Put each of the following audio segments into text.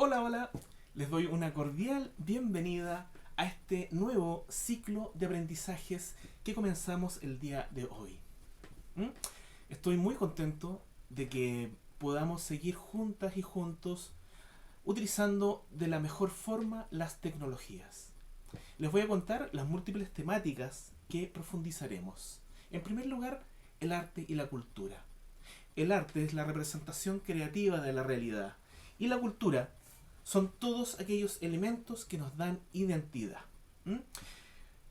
Hola, hola, les doy una cordial bienvenida a este nuevo ciclo de aprendizajes que comenzamos el día de hoy. ¿Mm? Estoy muy contento de que podamos seguir juntas y juntos utilizando de la mejor forma las tecnologías. Les voy a contar las múltiples temáticas que profundizaremos. En primer lugar, el arte y la cultura. El arte es la representación creativa de la realidad y la cultura son todos aquellos elementos que nos dan identidad. ¿Mm?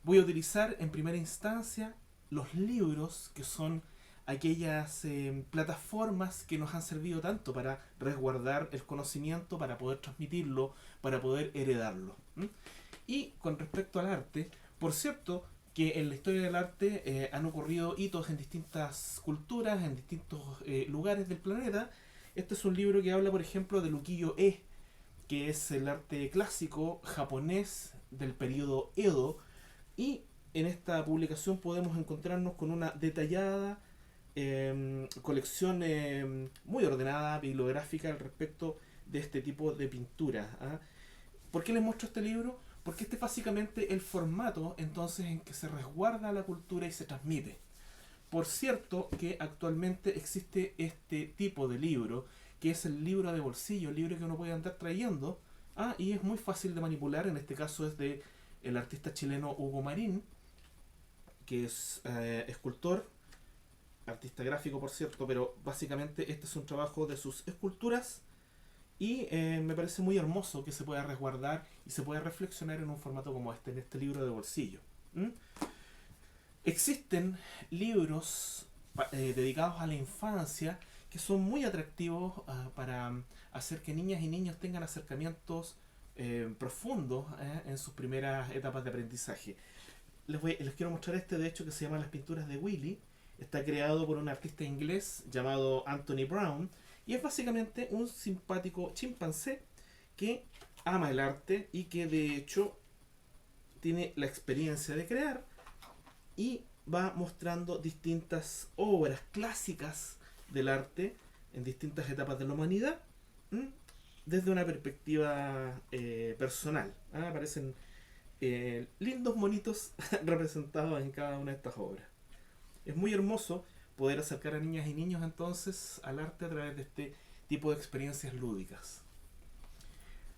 Voy a utilizar en primera instancia los libros, que son aquellas plataformas que nos han servido tanto para resguardar el conocimiento, para poder transmitirlo, para poder heredarlo. ¿Mm? Y con respecto al arte, por cierto, que en la historia del arte han ocurrido hitos en distintas culturas, en distintos lugares del planeta. Este es un libro que habla, por ejemplo, del ukiyo-e, que es el arte clásico japonés del periodo Edo, y en esta publicación podemos encontrarnos con una detallada colección muy ordenada, bibliográfica al respecto de este tipo de pinturas. ¿Ah? ¿Por qué les muestro este libro? Porque este es básicamente el formato entonces en que se resguarda la cultura y se transmite. Por cierto que actualmente existe este tipo de libro, que es el libro de bolsillo, el libro que uno puede andar trayendo, y es muy fácil de manipular. En este caso es de el artista chileno Hugo Marín, que es escultor, artista gráfico por cierto, pero básicamente este es un trabajo de sus esculturas y me parece muy hermoso que se pueda resguardar y se pueda reflexionar en un formato como este, en este libro de bolsillo. ¿Mm? Existen libros dedicados a la infancia que son muy atractivos para hacer que niñas y niños tengan acercamientos profundos en sus primeras etapas de aprendizaje. Les quiero mostrar este, de hecho, que se llama Las pinturas de Willy. Está creado por un artista inglés llamado Anthony Brown y es básicamente un simpático chimpancé que ama el arte y que de hecho tiene la experiencia de crear y va mostrando distintas obras clásicas del arte en distintas etapas de la humanidad, ¿m? Desde una perspectiva personal. Aparecen lindos monitos representados en cada una de estas obras. Es muy hermoso poder acercar a niñas y niños entonces al arte a través de este tipo de experiencias lúdicas.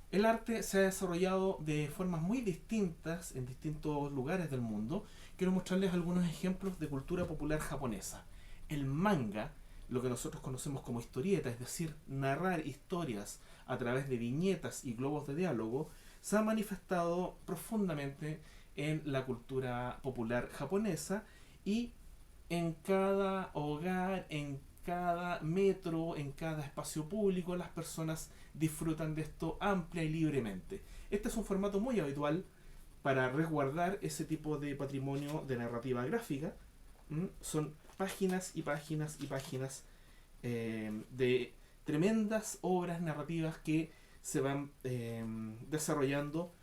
El arte se ha desarrollado de formas muy distintas en distintos lugares del mundo. Quiero mostrarles algunos ejemplos de cultura popular japonesa. El manga, lo que nosotros conocemos como historieta, es decir, narrar historias a través de viñetas y globos de diálogo, se ha manifestado profundamente en la cultura popular japonesa y en cada hogar, en cada metro, en cada espacio público, las personas disfrutan de esto amplia y libremente. Este es un formato muy habitual para resguardar ese tipo de patrimonio de narrativa gráfica. Son páginas y páginas y páginas de tremendas obras narrativas que se van desarrollando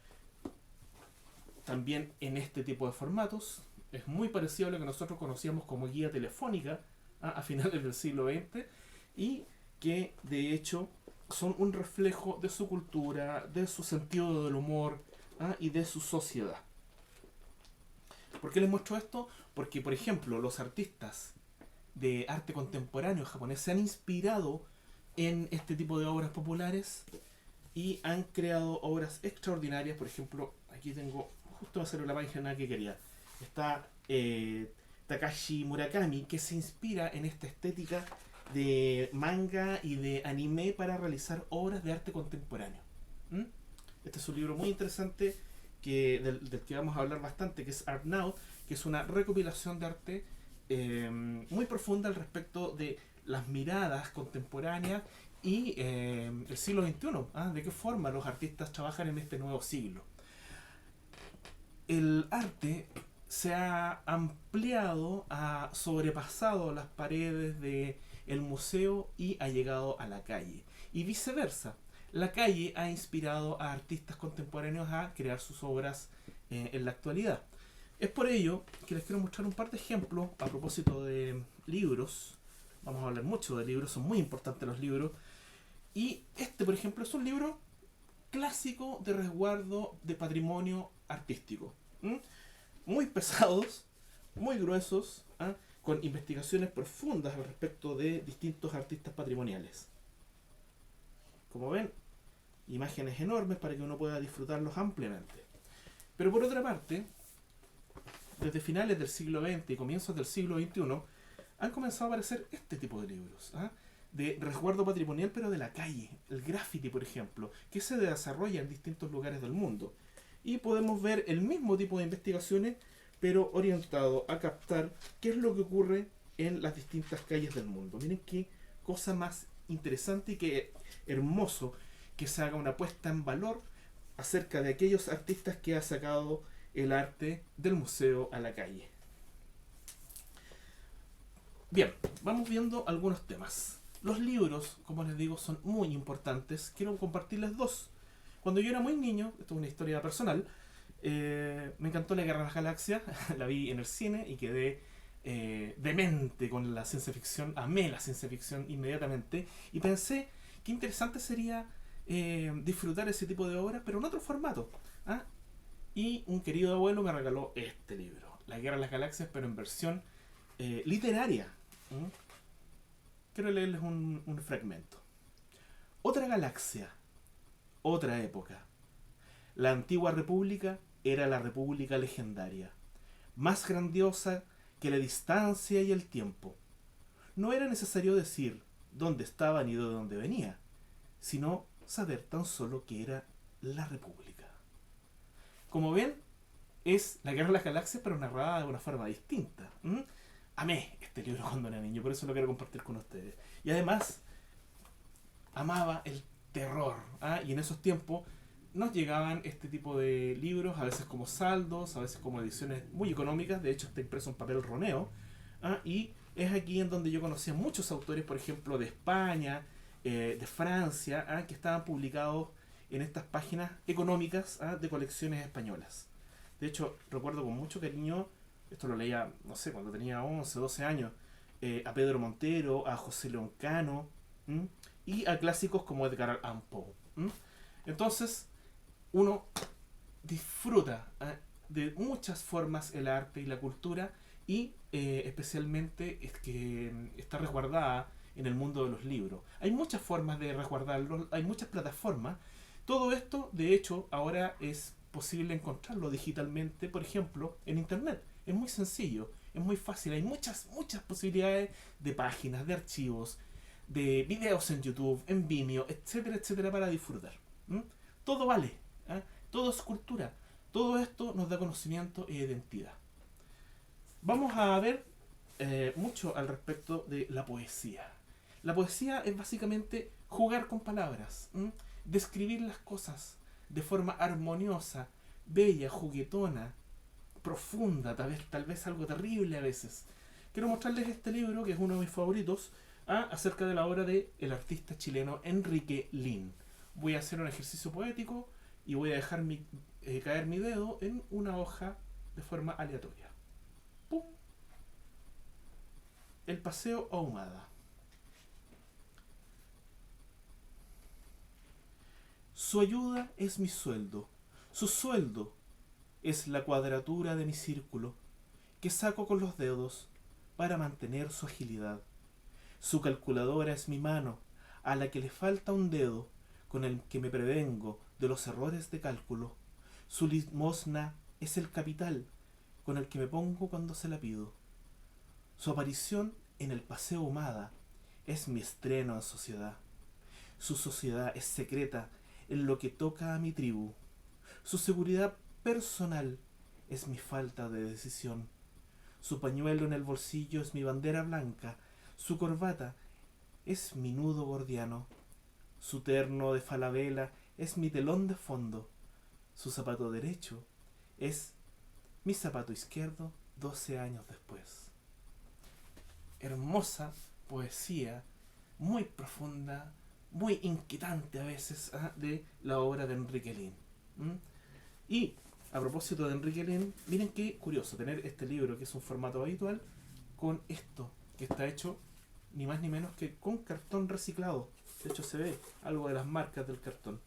también en este tipo de formatos. Es muy parecido a lo que nosotros conocíamos como guía telefónica a finales del siglo XX y que de hecho son un reflejo de su cultura, de su sentido del humor y de su sociedad. ¿Por qué les muestro esto? Porque, por ejemplo, los artistas de arte contemporáneo japonés se han inspirado en este tipo de obras populares y han creado obras extraordinarias. Por ejemplo, aquí tengo, justo me salió la página que quería. Está Takashi Murakami, que se inspira en esta estética de manga y de anime para realizar obras de arte contemporáneo. ¿Mm? Este es un libro muy interesante del que vamos a hablar bastante, que es Art Now, que es una recopilación de arte muy profunda al respecto de las miradas contemporáneas y el siglo XXI, de qué forma los artistas trabajan en este nuevo siglo. El arte se ha ampliado, ha sobrepasado las paredes del museo y ha llegado a la calle. Y viceversa, la calle ha inspirado a artistas contemporáneos a crear sus obras en la actualidad. Es por ello que les quiero mostrar un par de ejemplos a propósito de libros. Vamos a hablar mucho de libros, son muy importantes los libros. Y este, por ejemplo, es un libro clásico de resguardo de patrimonio artístico. ¿Mm? Muy pesados, muy gruesos, ¿ah? Con investigaciones profundas al respecto de distintos artistas patrimoniales. Como ven, imágenes enormes para que uno pueda disfrutarlos ampliamente. Pero por otra parte, desde finales del siglo XX y comienzos del siglo XXI, han comenzado a aparecer este tipo de libros, ¿ah? De resguardo patrimonial, pero de la calle, el graffiti, por ejemplo, que se desarrolla en distintos lugares del mundo. Y podemos ver el mismo tipo de investigaciones, pero orientado a captar qué es lo que ocurre en las distintas calles del mundo. Miren qué cosa más interesante y qué hermoso que se haga una puesta en valor acerca de aquellos artistas que ha sacado el arte del museo a la calle. Bien, vamos viendo algunos temas. Los libros, como les digo, son muy importantes. Quiero compartirles dos. Cuando yo era muy niño, esto es una historia personal, me encantó La Guerra de las Galaxias, la vi en el cine y quedé demente con la ciencia ficción, amé la ciencia ficción inmediatamente y pensé qué interesante sería disfrutar ese tipo de obras, pero en otro formato. ¿Ah? Y un querido abuelo me regaló este libro, La Guerra de las Galaxias, pero en versión literaria. ¿Mm? Quiero leerles un fragmento. Otra galaxia, otra época. La antigua república era la república legendaria, más grandiosa que la distancia y el tiempo. No era necesario decir dónde estaba ni de dónde venía, sino saber tan solo que era la república. Como ven, es La Guerra de las Galaxias, pero narrada de una forma distinta. ¿Mm? Amé este libro cuando era niño, por eso lo quiero compartir con ustedes. Y además, amaba el terror. ¿Ah? Y en esos tiempos nos llegaban este tipo de libros, a veces como saldos, a veces como ediciones muy económicas. De hecho, está impreso en papel roneo. ¿Ah? Y es aquí en donde yo conocí a muchos autores, por ejemplo, de España, de Francia, ¿ah? Que estaban publicados en estas páginas económicas, ¿ah? De colecciones españolas. De hecho, recuerdo con mucho cariño, esto lo leía, no sé, cuando tenía 11, 12 años, a Pedro Montero, a José León Cano, ¿m? Y a clásicos como Edgar Allan Poe. ¿M? Entonces, uno disfruta de muchas formas el arte y la cultura y especialmente es que está resguardada en el mundo de los libros. Hay muchas formas de resguardarlos, hay muchas plataformas. Todo esto, de hecho, ahora es posible encontrarlo digitalmente, por ejemplo, en internet. Es muy sencillo, es muy fácil. Hay muchas posibilidades de páginas, de archivos, de videos en YouTube, en Vimeo, etcétera, etcétera, para disfrutar. ¿Mm? Todo vale, ¿eh? Todo es cultura. Todo esto nos da conocimiento e identidad. Vamos a ver mucho al respecto de la poesía. La poesía es básicamente jugar con palabras, describir las cosas de forma armoniosa, bella, juguetona, profunda, tal vez algo terrible a veces. Quiero mostrarles este libro, que es uno de mis favoritos, acerca de la obra de el artista chileno Enrique Lin. Voy a hacer un ejercicio poético y voy a dejar caer mi dedo en una hoja de forma aleatoria. ¡Pum! El paseo ahumada. Su ayuda es mi sueldo. Su sueldo es la cuadratura de mi círculo que saco con los dedos para mantener su agilidad. Su calculadora es mi mano, a la que le falta un dedo, con el que me prevengo de los errores de cálculo. Su limosna es el capital, con el que me pongo cuando se la pido. Su aparición en el paseo Humada es mi estreno en sociedad. Su sociedad es secreta en lo que toca a mi tribu. Su seguridad personal es mi falta de decisión. Su pañuelo en el bolsillo es mi bandera blanca. Su corbata es mi nudo gordiano. Su terno de falabella es mi telón de fondo. Su zapato derecho es mi zapato izquierdo 12 años después. Hermosa poesía, muy profunda, muy inquietante a veces, de la obra de Enrique Lin. Y a propósito de Enrique Lin, miren qué curioso tener este libro, que es un formato habitual, con esto, que está hecho ni más ni menos que con cartón reciclado. De hecho se ve algo de las marcas del cartón.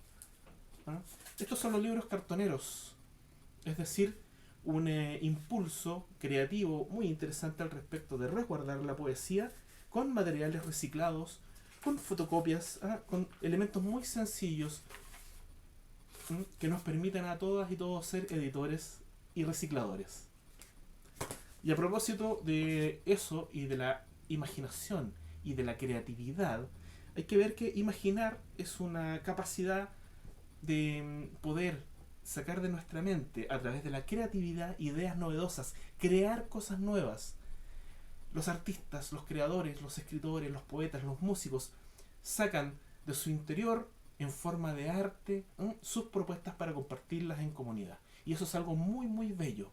¿ah? Estos son los libros cartoneros, es decir, un impulso creativo muy interesante al respecto de resguardar la poesía con materiales reciclados, con fotocopias, con elementos muy sencillos que nos permiten a todas y todos ser editores y recicladores. Y a propósito de eso y de la imaginación y de la creatividad, hay que ver que imaginar es una capacidad de poder sacar de nuestra mente a través de la creatividad ideas novedosas, crear cosas nuevas. Los artistas, los creadores, los escritores, los poetas, los músicos sacan de su interior en forma de arte sus propuestas para compartirlas en comunidad. Y eso es algo muy muy bello.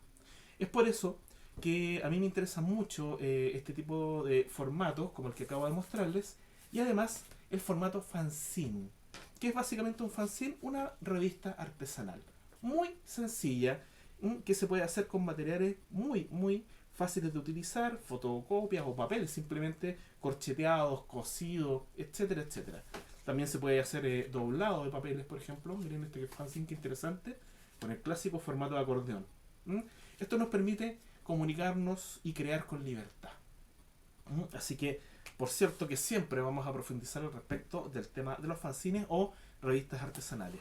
Es por eso que a mí me interesa mucho este tipo de formatos como el que acabo de mostrarles, y además el formato fanzine, que es básicamente un fanzine, una revista artesanal muy sencilla, que se puede hacer con materiales muy muy fáciles de utilizar, fotocopias o papeles simplemente corcheteados, cosidos, etcétera, etcétera. También se puede hacer doblado de papeles, por ejemplo. Miren este fanzine que interesante, con el clásico formato de acordeón. Esto nos permite comunicarnos y crear con libertad. Así que, por cierto, que siempre vamos a profundizar al respecto del tema de los fanzines o revistas artesanales.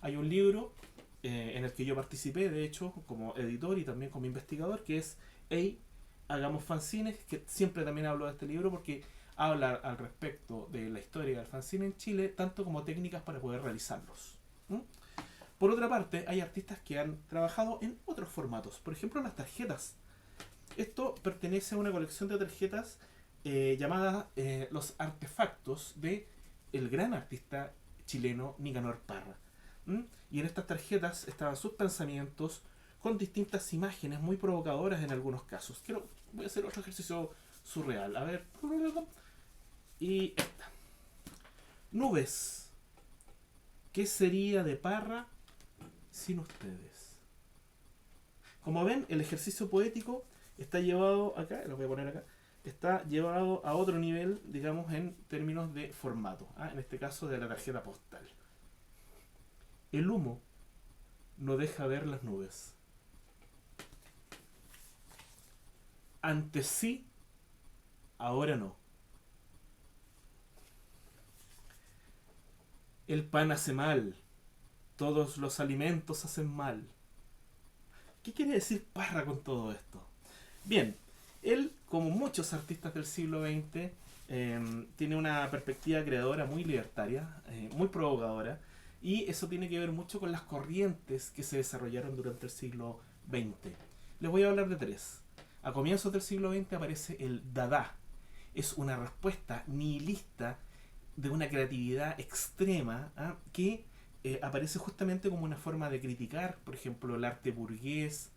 Hay un libro en el que yo participé, de hecho, como editor y también como investigador, que es Hey, hagamos fanzines, que siempre también hablo de este libro porque habla al respecto de la historia del fanzine en Chile, tanto como técnicas para poder realizarlos. Por otra parte, hay artistas que han trabajado en otros formatos, por ejemplo las tarjetas. Esto pertenece a una colección de tarjetas llamada Los Artefactos de el gran artista chileno Nicanor Parra. Y en estas tarjetas estaban sus pensamientos con distintas imágenes muy provocadoras en algunos casos. Voy a hacer otro ejercicio surreal. A ver. Y esta. Nubes. ¿Qué sería de Parra sin ustedes? Como ven, el ejercicio poético está llevado acá, lo voy a poner acá, está llevado a otro nivel, digamos, en términos de formato, en este caso de la tarjeta postal. El humo no deja ver las nubes. Antes sí, ahora no. El pan hace mal, todos los alimentos hacen mal. ¿Qué quiere decir Parra con todo esto? Bien, él, como muchos artistas del siglo XX, tiene una perspectiva creadora muy libertaria, muy provocadora, y eso tiene que ver mucho con las corrientes que se desarrollaron durante el siglo XX. Les voy a hablar de tres. A comienzos del siglo XX aparece el Dada. Es una respuesta nihilista de una creatividad extrema que aparece justamente como una forma de criticar, por ejemplo, el arte burgués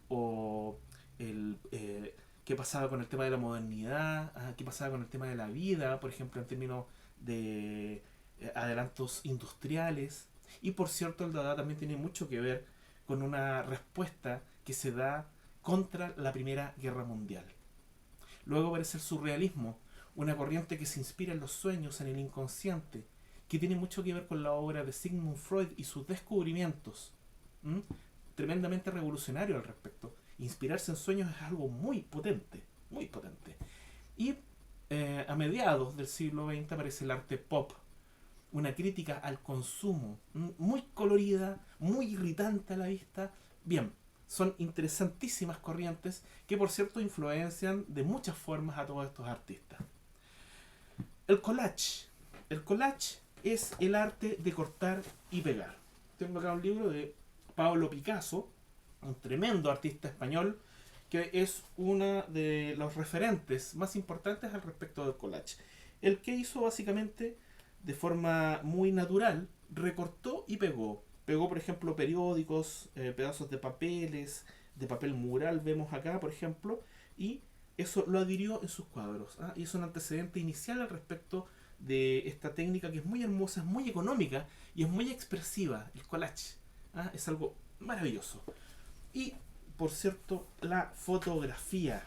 o qué pasaba con el tema de la modernidad, qué pasaba con el tema de la vida, por ejemplo, en términos de adelantos industriales. Y por cierto, el Dada también tiene mucho que ver con una respuesta que se da contra la Primera Guerra Mundial. Luego aparece el surrealismo, una corriente que se inspira en los sueños, en el inconsciente, que tiene mucho que ver con la obra de Sigmund Freud y sus descubrimientos. Tremendamente revolucionario al respecto. Inspirarse en sueños es algo muy potente, muy potente. Y a mediados del siglo XX aparece el arte pop, una crítica al consumo, muy colorida, muy irritante a la vista. Bien, son interesantísimas corrientes que, por cierto, influencian de muchas formas a todos estos artistas. El collage. El collage es el arte de cortar y pegar. Tengo acá un libro de Pablo Picasso, un tremendo artista español, que es uno de los referentes más importantes al respecto del collage. El que hizo básicamente de forma muy natural, recortó y pegó. Pegó, por ejemplo, periódicos, pedazos de papeles, de papel mural, vemos acá, por ejemplo, y eso lo adhirió en sus cuadros. Y es un antecedente inicial al respecto de esta técnica que es muy hermosa, es muy económica y es muy expresiva, el collage. Es algo maravilloso. Y, por cierto, la fotografía.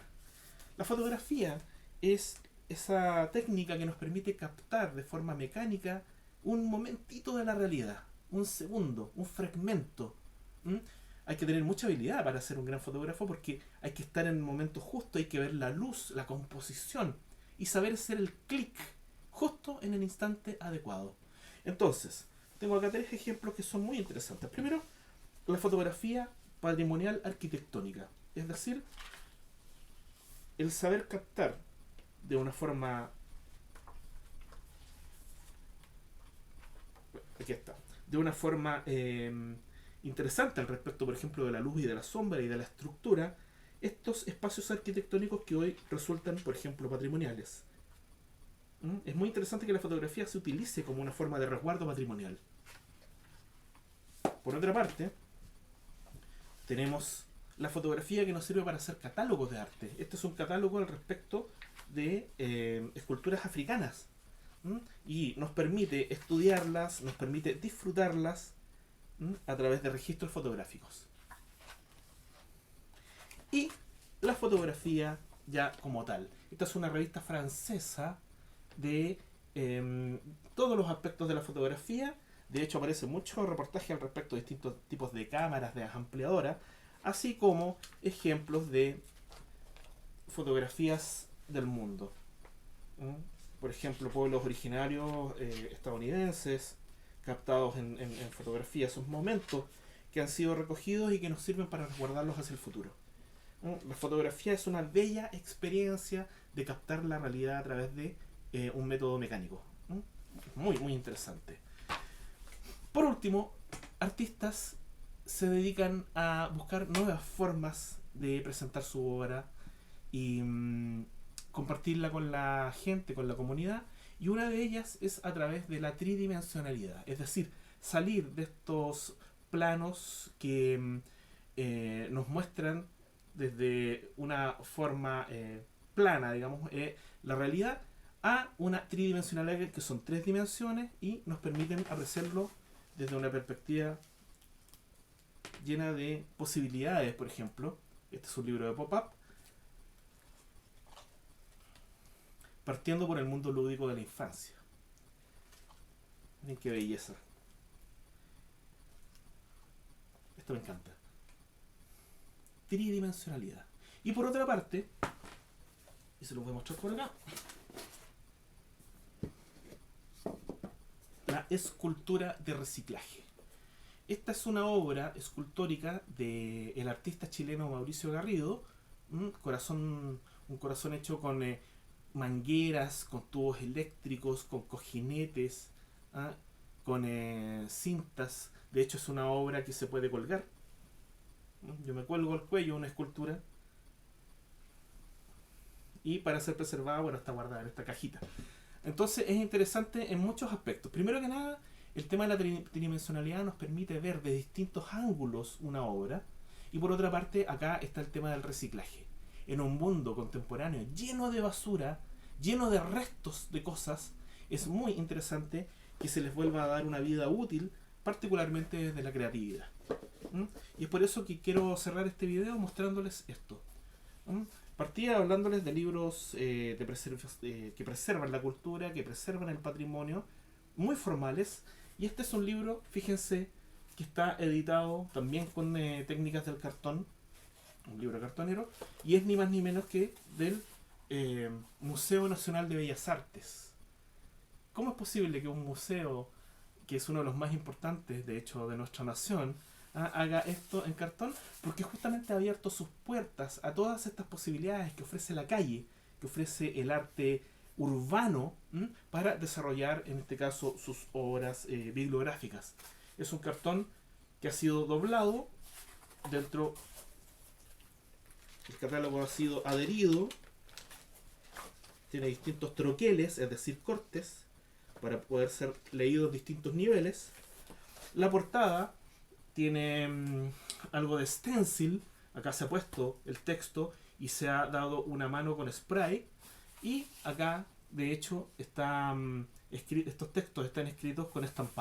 La fotografía es esa técnica que nos permite captar de forma mecánica un momentito de la realidad. un segundo, un fragmento. ¿Mm? Hay que tener mucha habilidad para ser un gran fotógrafo porque hay que estar en el momento justo, hay que ver la luz, la composición y saber hacer el clic justo en el instante adecuado. Entonces, tengo acá tres ejemplos que son muy interesantes. Primero, la fotografía patrimonial arquitectónica, es decir, el saber captar de una forma, aquí está, de una forma interesante al respecto, por ejemplo, de la luz y de la sombra y de la estructura, estos espacios arquitectónicos que hoy resultan, por ejemplo, patrimoniales. Es muy interesante que la fotografía se utilice como una forma de resguardo patrimonial. Por otra parte, tenemos la fotografía que nos sirve para hacer catálogos de arte. Este es un catálogo al respecto de esculturas africanas. Y nos permite estudiarlas, nos permite disfrutarlas a través de registros fotográficos. Y la fotografía ya como tal. Esta es una revista francesa de todos los aspectos de la fotografía. De hecho aparece mucho reportaje al respecto de distintos tipos de cámaras, de ampliadoras, así como ejemplos de fotografías del mundo. Por ejemplo, pueblos originarios estadounidenses captados en fotografía, esos momentos que han sido recogidos y que nos sirven para resguardarlos hacia el futuro. La fotografía es una bella experiencia de captar la realidad a través de un método mecánico. Muy, muy interesante. Por último, artistas se dedican a buscar nuevas formas de presentar su obra y compartirla con la gente, con la comunidad, y una de ellas es a través de la tridimensionalidad, es decir, salir de estos planos que nos muestran desde una forma plana, digamos, la realidad, a una tridimensionalidad que son tres dimensiones y nos permiten apreciarlo desde una perspectiva llena de posibilidades. Por ejemplo, este es un libro de pop-up, partiendo por el mundo lúdico de la infancia. Miren qué belleza. Esto me encanta. Tridimensionalidad. Y por otra parte, y se los voy a mostrar por acá, la escultura de reciclaje. Esta es una obra escultórica del artista chileno Mauricio Garrido, un corazón hecho con mangueras, con tubos eléctricos, con cojinetes, con cintas. De hecho es una obra que se puede colgar. Yo me cuelgo al cuello una escultura y para ser preservada, bueno, está guardada en esta cajita. Entonces es interesante en muchos aspectos. Primero que nada, el tema de la tridimensionalidad nos permite ver de distintos ángulos una obra. Y por otra parte, acá está el tema del reciclaje. En un mundo contemporáneo lleno de basura, lleno de restos de cosas, es muy interesante que se les vuelva a dar una vida útil, particularmente desde la creatividad. Y es por eso que quiero cerrar este video mostrándoles esto. Partía hablándoles de libros que preservan la cultura, que preservan el patrimonio, muy formales. Y este es un libro, fíjense, que está editado también con técnicas del cartón, un libro cartonero, y es ni más ni menos que del Museo Nacional de Bellas Artes. ¿Cómo es posible que un museo, que es uno de los más importantes, de hecho, de nuestra nación, haga esto en cartón? Porque justamente ha abierto sus puertas a todas estas posibilidades que ofrece la calle, que ofrece el arte urbano, para desarrollar, en este caso, sus obras bibliográficas. Es un cartón que ha sido doblado, dentro el catálogo ha sido adherido, tiene distintos troqueles, es decir, cortes, para poder ser leídos distintos niveles. La portada tiene algo de stencil, acá se ha puesto el texto y se ha dado una mano con spray, y acá de hecho está estos textos están escritos con estampado.